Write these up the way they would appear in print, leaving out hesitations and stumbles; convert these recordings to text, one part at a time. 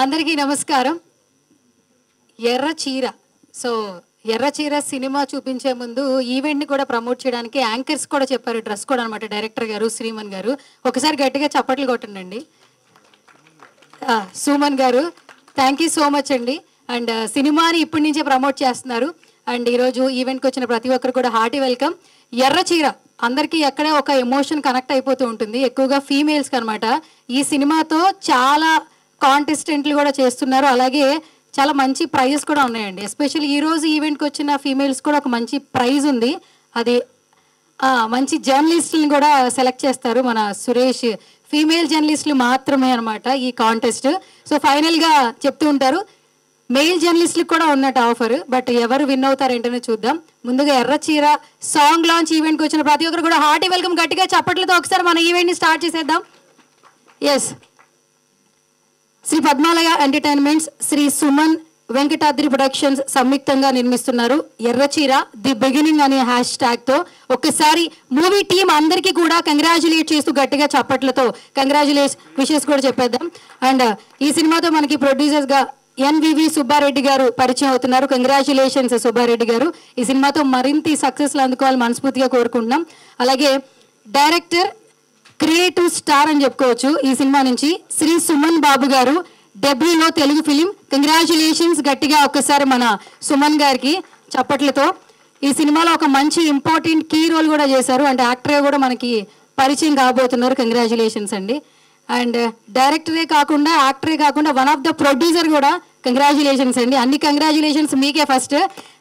అందరికీ నమస్కారం. ఎర్ర చీర. సో ఎర్ర చీర సినిమా చూపించే ముందు ఈవెంట్ని కూడా ప్రమోట్ చేయడానికి యాంకర్స్ కూడా చెప్పారు, డ్రెస్ కోడ్ అనమాట. డైరెక్టర్ గారు శ్రీమన్ గారు ఒకసారి గట్టిగా చప్పట్లు కొట్టండి. సుమన్ గారు థ్యాంక్ యూ సో మచ్ అండి. అండ్ సినిమాని ఇప్పటి నుంచే ప్రమోట్ చేస్తున్నారు. అండ్ ఈరోజు ఈవెంట్కి వచ్చిన ప్రతి ఒక్కరు కూడా హార్టీ వెల్కమ్. ఎర్ర చీర అందరికీ ఎక్కడే ఒక ఎమోషన్ కనెక్ట్ అయిపోతూ ఉంటుంది, ఎక్కువగా ఫీమేల్స్కి అనమాట. ఈ సినిమాతో చాలా కాంటెస్టెంట్లు కూడా చేస్తున్నారు, అలాగే చాలా మంచి ప్రైజెస్ కూడా ఉన్నాయండి. ఎస్పెషల్లీ ఈరోజు ఈవెంట్కి వచ్చిన ఫీమేల్స్ కూడా ఒక మంచి ప్రైజ్ ఉంది. అది మంచి జర్నలిస్టులను కూడా సెలెక్ట్ చేస్తారు మన సురేష్. ఫీమేల్ జర్నలిస్టులు మాత్రమే అనమాట ఈ కాంటెస్ట్. సో ఫైనల్గా చెప్తూ ఉంటారు మెయిల్ జర్నలిస్టులకు కూడా ఉన్నట్టు ఆఫర్. బట్ ఎవరు విన్ అవుతారు ఏంటనే చూద్దాం. ముందుగా ఎర్ర చీర సాంగ్ లాంచ్ ఈవెంట్కి వచ్చిన ప్రతి ఒక్కరు కూడా హార్టీ వెల్కమ్. గట్టిగా చప్పట్లతో ఒకసారి మన ఈవెంట్ని స్టార్ట్ చేసేద్దాం. Yes, Shri Padmalaya entertainments, Shri Suman Venkatadri productions సంయుక్తంగా నిర్మిస్తున్నారు ఎర్ర చీర ది బిగినింగ్ అనే హ్యాష్ ట్యాగ్తో. ఒక్కసారి మూవీ టీం అందరికీ కూడా కంగ్రాచులేట్ చేస్తూ గట్టిగా చప్పట్లతో కంగ్రాచులేట్ విషెస్ కూడా చెప్పేద్దాం. అండ్ ఈ సినిమాతో మనకి ప్రొడ్యూసర్స్గా ఎన్వివి సుబ్బారెడ్డి గారు పరిచయం అవుతున్నారు. కంగ్రాచులేషన్స్ సుబ్బారెడ్డి గారు. ఈ సినిమాతో మరింత సక్సెస్లు అందుకోవాలని మనస్ఫూర్తిగా కోరుకుంటున్నాం. అలాగే డైరెక్టర్ క్రియేటివ్ స్టార్ అని చెప్పుకోవచ్చు ఈ సినిమా నుంచి శ్రీ సుమన్ బాబు గారు, డెబ్యూలో తెలుగు ఫిలిం. కంగ్రాచులేషన్స్ గట్టిగా ఒక్కసారి మన సుమన్ గారికి చప్పట్లతో. ఈ సినిమాలో ఒక మంచి ఇంపార్టెంట్ కీ రోల్ కూడా చేశారు, అంటే యాక్టర్గా కూడా మనకి పరిచయం కాబోతున్నారు. కంగ్రాచులేషన్స్ అండి. అండ్ డైరెక్టరే కాకుండా యాక్టరే కాకుండా వన్ ఆఫ్ ద ప్రొడ్యూసర్ కూడా కంగ్రాచులేషన్స్ అండి. అన్ని కంగ్రాచులేషన్స్ మీకే ఫస్ట్,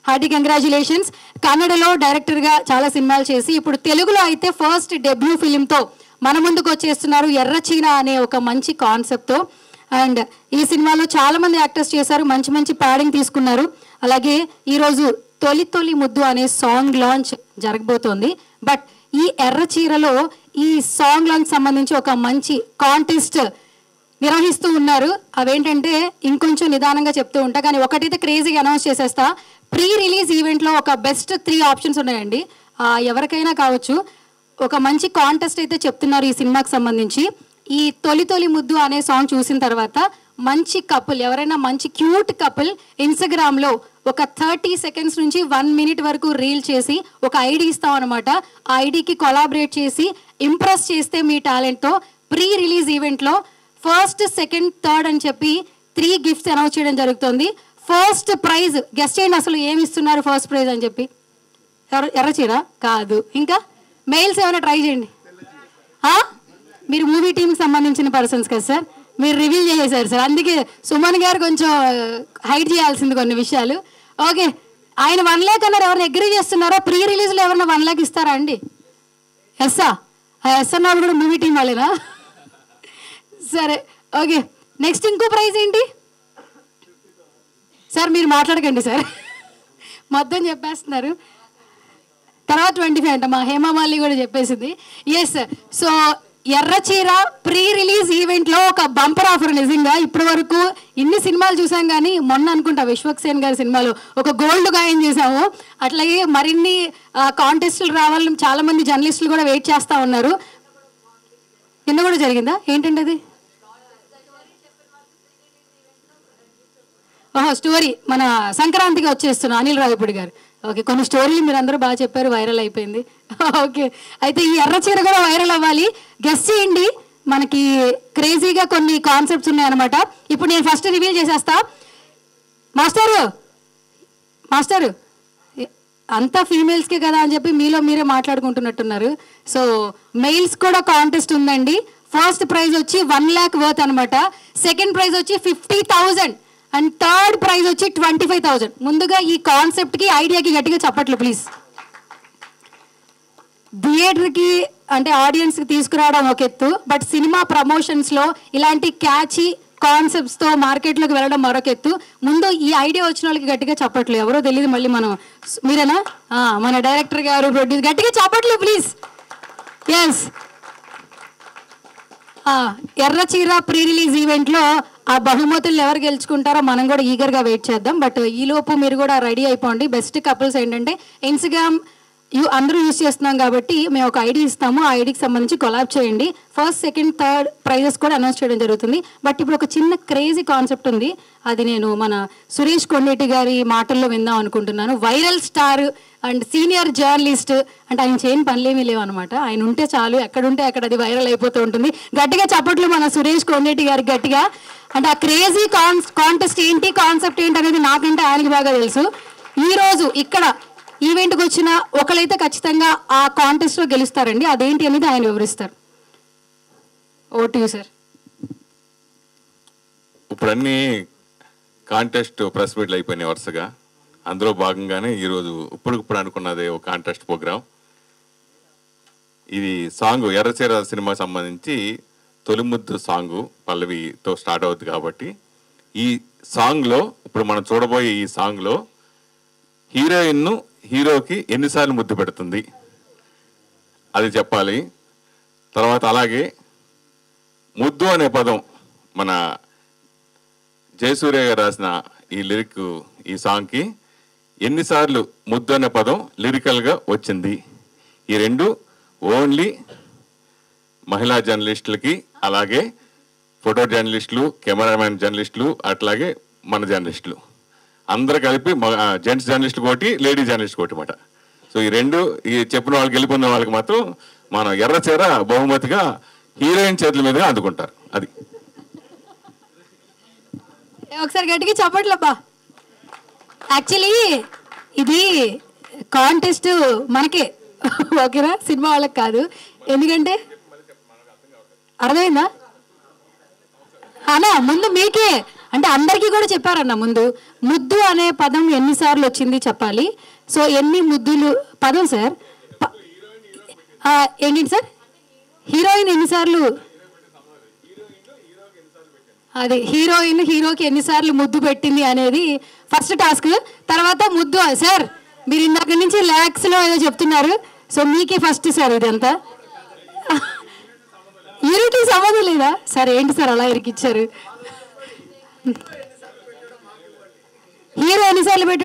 హార్టీ కంగ్రాచులేషన్స్. కన్నడలో డైరెక్టర్గా చాలా సినిమాలు చేసి ఇప్పుడు తెలుగులో అయితే ఫస్ట్ డెబ్యూ ఫిలింతో మన ముందుకు వచ్చేస్తున్నారు ఎర్ర చీర అనే ఒక మంచి కాన్సెప్ట్తో. అండ్ ఈ సినిమాలో చాలామంది యాక్టర్స్ చేశారు, మంచి మంచి ప్యాడింగ్ తీసుకున్నారు. అలాగే ఈరోజు తొలి తొలి ముద్దు అనే సాంగ్ లాంచ్ జరగబోతోంది. బట్ ఈ ఎర్ర చీరలో ఈ సాంగ్ లాంచ్ సంబంధించి ఒక మంచి కాంటెస్ట్ నిర్వహిస్తూ ఉన్నారు. అవేంటంటే ఇంకొంచెం నిదానంగా చెప్తూ ఉంటా, కానీ ఒకటైతే క్రేజీగా అనౌన్స్ చేసేస్తా. ప్రీ రిలీజ్ ఈవెంట్లో ఒక బెస్ట్ 3 ఆప్షన్స్ ఉన్నాయండి. ఎవరికైనా కావచ్చు. ఒక మంచి కాంటెస్ట్ అయితే చెప్తున్నారు ఈ సినిమాకి సంబంధించి. ఈ తొలి తొలి ముద్దు అనే సాంగ్ చూసిన తర్వాత మంచి కపుల్, ఎవరైనా మంచి క్యూట్ కపుల్ ఇన్స్టాగ్రామ్లో ఒక 30 సెకండ్స్ నుంచి 1 మినిట్ వరకు రీల్ చేసి ఒక ఐడి ఇస్తాం అనమాట. ఆ ఐడికి కొలాబరేట్ చేసి ఇంప్రెస్ చేస్తే మీ టాలెంట్తో ప్రీ రిలీజ్ ఈవెంట్లో ఫస్ట్, సెకండ్, థర్డ్ అని చెప్పి 3 గిఫ్ట్స్ అనౌన్స్ చేయడం జరుగుతుంది. ఫస్ట్ ప్రైజ్ గెస్ట్ చేయండి, అసలు ఏమి ఇస్తున్నారు ఫస్ట్ ప్రైజ్ అని చెప్పి. ఎర్ర చీర కాదు, ఇంకా మెయిల్స్ ఏమైనా ట్రై చేయండి. మీరు మూవీ టీంకి సంబంధించిన పర్సన్స్ కదా సార్, మీరు రివీల్ చేసేసారు సార్, అందుకే సుమన్ గారు కొంచెం హైడ్ చేయాల్సింది కొన్ని విషయాలు. ఓకే, ఆయన 1 lakh అన్నారు. ఎవరైనా అగ్రీ చేస్తున్నారో ప్రీ రిలీజ్లో ఎవరైనా 1 lakh ఇస్తారా అండి? ఎస్సా అన్నారు కూడా మూవీ టీం వాళ్ళేనా? సరే ఓకే, నెక్స్ట్ ఇంకో ప్రైజ్ ఏంటి సార్? మీరు మాట్లాడకండి సార్, మొత్తం చెప్పేస్తున్నారు. తర్వాత 25 అంట, మా హేమామాలి కూడా చెప్పేసింది. ఎస్, సో ఎర్ర చీర ప్రీ రిలీజ్ ఈవెంట్లో ఒక బంపర్ ఆఫర్. నిజంగా ఇప్పటి వరకు ఇన్ని సినిమాలు చూసాం, కానీ మొన్న అనుకుంటా విశ్వక్సేన్ గారి సినిమాలో ఒక గోల్డ్ గాయం చేసాము. అట్లాగే మరిన్ని కాంటెస్టులు రావాలని చాలామంది జర్నలిస్టులు కూడా వెయిట్ చేస్తూ ఉన్నారు. నిన్న కూడా జరిగిందా ఏంటండి అది? స్టోరీ మన సంక్రాంతికి వచ్చేస్తున్నాం అనిల్ రావిపూడి గారు. ఓకే, కొన్ని స్టోరీలు మీరు అందరూ బాగా చెప్పారు, వైరల్ అయిపోయింది. ఓకే, అయితే ఈ ఎర్ర చీర కూడా వైరల్ అవ్వాలి. గెస్ట్ చేయండి, మనకి క్రేజీగా కొన్ని కాన్సెప్ట్స్ ఉన్నాయన్నమాట. ఇప్పుడు నేను ఫస్ట్ రివీల్ చేసేస్తా. మాస్టరు అంతా ఫీమేల్స్కే కదా అని చెప్పి మీలో మీరే మాట్లాడుకుంటున్నట్టున్నారు. సో మెయిల్స్ కూడా కాంటెస్ట్ ఉందండి. ఫస్ట్ ప్రైజ్ వచ్చి 1 lakh వర్త్ అనమాట. సెకండ్ ప్రైజ్ వచ్చి 50,000 అండ్ థర్డ్ ప్రైజ్ వచ్చి 25,000. ముందుగా ఈ కాన్సెప్ట్కి, ఐడియాకి గట్టిగా చప్పట్లు ప్లీజ్. థియేటర్కి అంటే ఆడియన్స్కి తీసుకురావడం ఒక ఎత్తు, బట్ సినిమా ప్రమోషన్స్లో ఇలాంటి క్యాచీ కాన్సెప్ట్స్తో మార్కెట్లోకి వెళ్ళడం మరొక ఎత్తు. ముందు ఈ ఐడియా వచ్చిన వాళ్ళకి గట్టిగా చప్పట్లు. ఎవరో తెలియదు, మళ్ళీ మనం మీరేనా? మన డైరెక్టర్ గారు, ప్రొడ్యూసర్, గట్టిగా చప్పట్లు ప్లీజ్. ఎస్, ఎర్ర చీర ప్రీ రిలీజ్ ఈవెంట్లో ఆ బహుమతులు ఎవరు గెలుచుకుంటారో మనం కూడా ఈగర్గా వెయిట్ చేద్దాం. బట్ ఈలోపు మీరు కూడా రెడీ అయిపోండి. బెస్ట్ కపుల్స్ ఏంటంటే ఇన్స్టాగ్రామ్ అందరూ యూజ్ చేస్తున్నాం కాబట్టి మేము ఒక ఐడి ఇస్తాము, ఆ ఐడికి సంబంధించి కొలాబ్ చేయండి. ఫస్ట్, సెకండ్, థర్డ్ ప్రైజెస్ కూడా అనౌన్స్ చేయడం జరుగుతుంది. బట్ ఇప్పుడు ఒక చిన్న క్రేజీ కాన్సెప్ట్ ఉంది, అది నేను మన సురేష్ కొండేటి గారి మాటల్లో విందాం అనుకుంటున్నాను. Viral star and senior journalist అంటే ఆయన చేయని పనులేమీ లేవు అనమాట. ఆయన ఉంటే చాలు, ఎక్కడుంటే అక్కడ అది వైరల్ అయిపోతూ ఉంటుంది. గట్టిగా చప్పట్లు మన సురేష్ కొండేటి గారికి గట్టిగా. అంటే ఆ క్రేజీ కాంటెస్ట్ ఏంటి, కాన్సెప్ట్ ఏంటి అనేది నాకంటే ఆయనకి బాగా తెలుసు. ఈరోజు ఇక్కడ ఈవెంట్కి వచ్చిన ఒకరైతే ఖచ్చితంగా ఆ కాంటెస్ట్లో గెలుస్తారండి. అదేంటి అనేది ఆయన వివరిస్తారు. Over to you sir. ఇప్పుడు అన్ని కాంటెస్ట్ ప్రెస్ మీట్లు అయిపోయినాయి వరుసగా. అందులో భాగంగానే ఈరోజు ఇప్పుడు అనుకున్నదే ఒక కాంటెస్ట్ ప్రోగ్రాం. ఇది సాంగ్ ఎర్రచీర సినిమాకి సంబంధించి తొలిముద్దు సాంగు పల్లవితో స్టార్ట్ అవుతుంది. కాబట్టి ఈ సాంగ్లో ఇప్పుడు మనం చూడబోయే ఈ సాంగ్లో హీరోయిన్ను హీరోకి ఎన్నిసార్లు ముద్దు పెడుతుంది అది చెప్పాలి. తర్వాత అలాగే ముద్దు అనే పదం మన జయసూర్య గారు రాసిన ఈ లిరిక్ ఈ సాంగ్కి ఎన్నిసార్లు ముద్దు అనే పదం లిరికల్గా వచ్చింది. ఈ రెండు ఓన్లీ మహిళా జర్నలిస్టులకి, అలాగే ఫోటో జర్నలిస్టులు, కెమెరామ్యాన్ జర్నలిస్టులు, అట్లాగే మన జర్నలిస్టులు అందరు కలిపి జెంట్స్ జర్నలిస్టులు కోటి, లేడీ జర్నలిస్ట్ కోటి మాట. సో ఈ రెండు ఈ చెప్పిన వాళ్ళకి గెలుపొందిన వాళ్ళకి మాత్రం మన ఎర్రచీర బహుమతిగా హీరోయిన్ చేతుల మీదుగా అందుకుంటారు. అది ఒకసారి గట్టిగా చెప్పట్లబ్బా. యాక్చువల్లీ ఇది కాంటెస్ట్ మనకే, ఓకేనా, సినిమా వాళ్ళకి కాదు. ఎందుకంటే అర్థమైందా అన్నా, ముందు మీకే అంటే అందరికీ కూడా చెప్పారన్న. ముందు ముద్దు అనే పదం ఎన్నిసార్లు వచ్చింది చెప్పాలి. సో ఎన్ని ముద్దులు పదం సార్ ఏంటి సార్? హీరోయిన్ ఎన్నిసార్లు, అది హీరోయిన్ హీరోకి ఎన్నిసార్లు ముద్దు పెట్టింది అనేది ఫస్ట్ టాస్క్. తర్వాత ముద్దు సార్ మీరు ఇందాక నుంచి ల్యాక్స్లో ఏదో చెప్తున్నారు. సో మీకే ఫస్ట్ సార్ ఇదంతా. హీరోకి సంబంధం లేదా సార్? ఏంటి సార్ అలా ఇరికిచ్చారు? హీరో ఎన్నిసార్లు పెట్టి